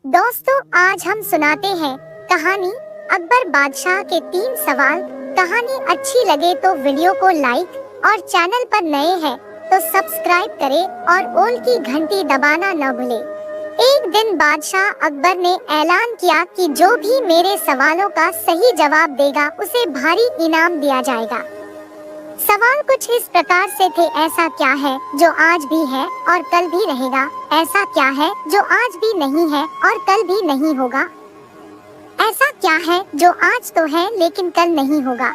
दोस्तों, आज हम सुनाते हैं कहानी अकबर बादशाह के 3 सवाल। कहानी अच्छी लगे तो वीडियो को लाइक और चैनल पर नए हैं तो सब्सक्राइब करें और ओल की घंटी दबाना न भूलें। एक दिन बादशाह अकबर ने ऐलान किया कि जो भी मेरे सवालों का सही जवाब देगा उसे भारी इनाम दिया जाएगा। सवाल कुछ इस प्रकार से थे। ऐसा क्या है जो आज भी है और कल भी रहेगा? ऐसा क्या है जो आज भी नहीं है और कल भी नहीं होगा? ऐसा क्या है जो आज तो है लेकिन कल नहीं होगा?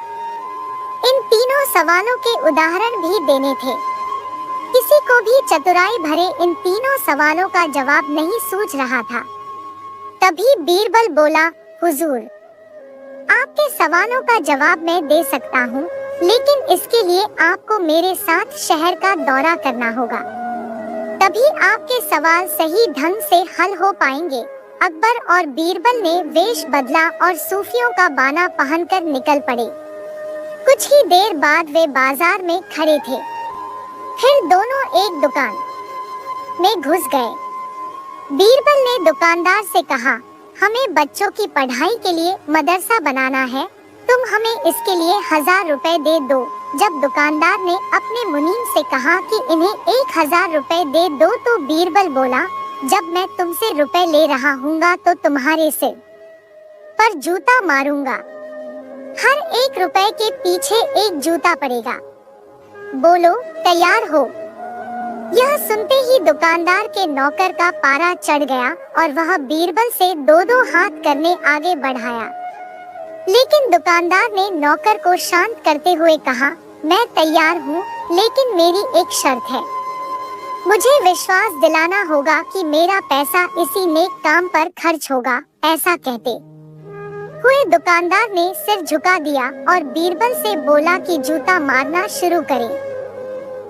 इन तीनों सवालों के उदाहरण भी देने थे। किसी को भी चतुराई भरे इन तीनों सवालों का जवाब नहीं सूझ रहा था। तभी बीरबल बोला, हुजूर, आपके सवालों का जवाब मैं दे सकता हूँ, लेकिन इसके लिए आपको मेरे साथ शहर का दौरा करना होगा। तभी आपके सवाल सही ढंग से हल हो पाएंगे। अकबर और बीरबल ने वेश बदला और सूफियों का बाना पहनकर निकल पड़े। कुछ ही देर बाद वे बाजार में खड़े थे। फिर दोनों एक दुकान में घुस गए। बीरबल ने दुकानदार से कहा, हमें बच्चों की पढ़ाई के लिए मदरसा बनाना है, तुम हमें इसके लिए 1000 रुपए दे दो। जब दुकानदार ने अपने मुनीम से कहा कि इन्हें 1000 रुपए दे दो, तो बीरबल बोला, जब मैं तुमसे रुपए ले रहा हूँगा तो तुम्हारे सिर पर जूता मारूंगा। हर 1 रुपए के पीछे 1 जूता पड़ेगा। बोलो, तैयार हो? यह सुनते ही दुकानदार के नौकर का पारा चढ़ गया और वह बीरबल से 2-2 हाथ करने आगे बढ़ाया। लेकिन दुकानदार ने नौकर को शांत करते हुए कहा, मैं तैयार हूँ, लेकिन मेरी एक शर्त है। मुझे विश्वास दिलाना होगा कि मेरा पैसा इसी नेक काम पर खर्च होगा। ऐसा कहते हुए दुकानदार ने सिर झुका दिया और बीरबल से बोला कि जूता मारना शुरू करे।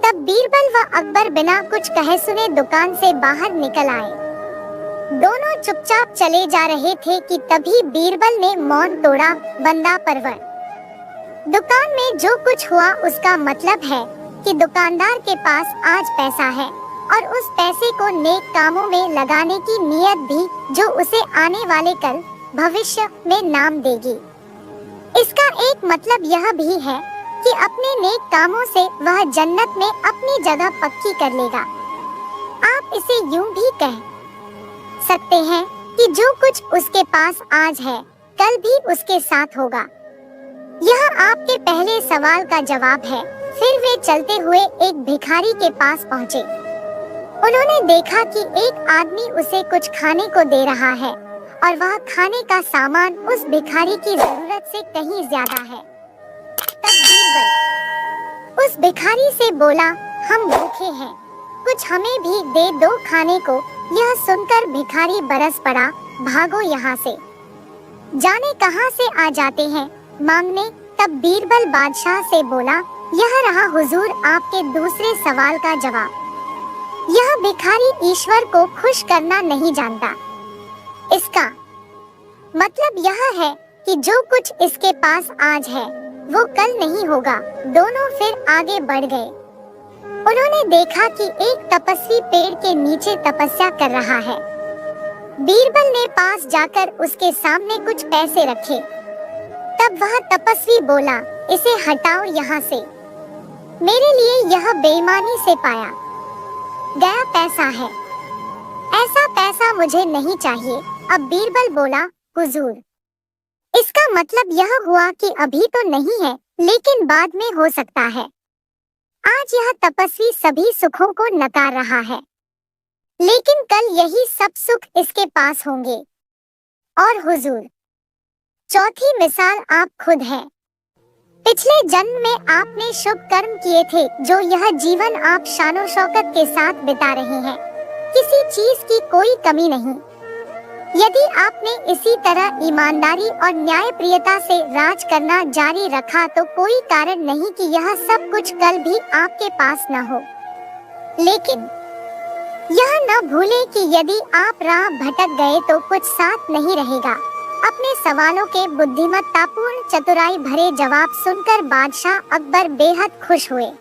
तब बीरबल व अकबर बिना कुछ कहे सुने दुकान से बाहर निकल आए। दोनों चुपचाप चले जा रहे थे कि तभी बीरबल ने मौन तोड़ा। बंदा परवर, दुकान में जो कुछ हुआ उसका मतलब है कि दुकानदार के पास आज पैसा है और उस पैसे को नेक कामों में लगाने की नीयत भी, जो उसे आने वाले कल भविष्य में नाम देगी। इसका एक मतलब यह भी है कि अपने नेक कामों से वह जन्नत में अपनी जगह पक्की कर लेगा। आप इसे यूं भी कह सकते हैं कि जो कुछ उसके पास आज है, कल भी उसके साथ होगा। यह आपके पहले सवाल का जवाब है। फिर वे चलते हुए एक भिखारी के पास पहुँचे। उन्होंने देखा कि एक आदमी उसे कुछ खाने को दे रहा है और वह खाने का सामान उस भिखारी की जरूरत से कहीं ज्यादा है। तब बीरबल उस भिखारी से बोला, हम भूखे हैं, कुछ हमें भी दे दो खाने को। यह सुनकर भिखारी बरस पड़ा, भागो यहाँ से, जाने कहाँ से आ जाते हैं मांगने। तब बीरबल बादशाह से बोला, यह रहा हुजूर आपके दूसरे सवाल का जवाब। यह भिखारी ईश्वर को खुश करना नहीं जानता। इसका मतलब यह है कि जो कुछ इसके पास आज है वो कल नहीं होगा। दोनों फिर आगे बढ़ गए। उन्होंने देखा कि एक तपस्वी पेड़ के नीचे तपस्या कर रहा है। बीरबल ने पास जाकर उसके सामने कुछ पैसे रखे। तब वह तपस्वी बोला, इसे हटाओ यहाँ से, मेरे लिए यह बेईमानी से पाया गया पैसा है। ऐसा पैसा मुझे नहीं चाहिए। अब बीरबल बोला, हुजूर, इसका मतलब यह हुआ कि अभी तो नहीं है, लेकिन बाद में हो सकता है। आज यह तपस्वी सभी सुखों को नकार रहा है, लेकिन कल यही सब सुख इसके पास होंगे। और हुजूर, चौथी मिसाल आप खुद हैं। पिछले जन्म में आपने शुभ कर्म किए थे, जो यह जीवन आप शानो शौकत के साथ बिता रहे हैं। किसी चीज की कोई कमी नहीं। यदि आपने इसी तरह ईमानदारी और न्यायप्रियता से राज करना जारी रखा तो कोई कारण नहीं कि यह सब कुछ कल भी आपके पास न हो। लेकिन यह न भूले कि यदि आप राह भटक गए तो कुछ साथ नहीं रहेगा। अपने सवालों के बुद्धिमत्तापूर्ण चतुराई भरे जवाब सुनकर बादशाह अकबर बेहद खुश हुए।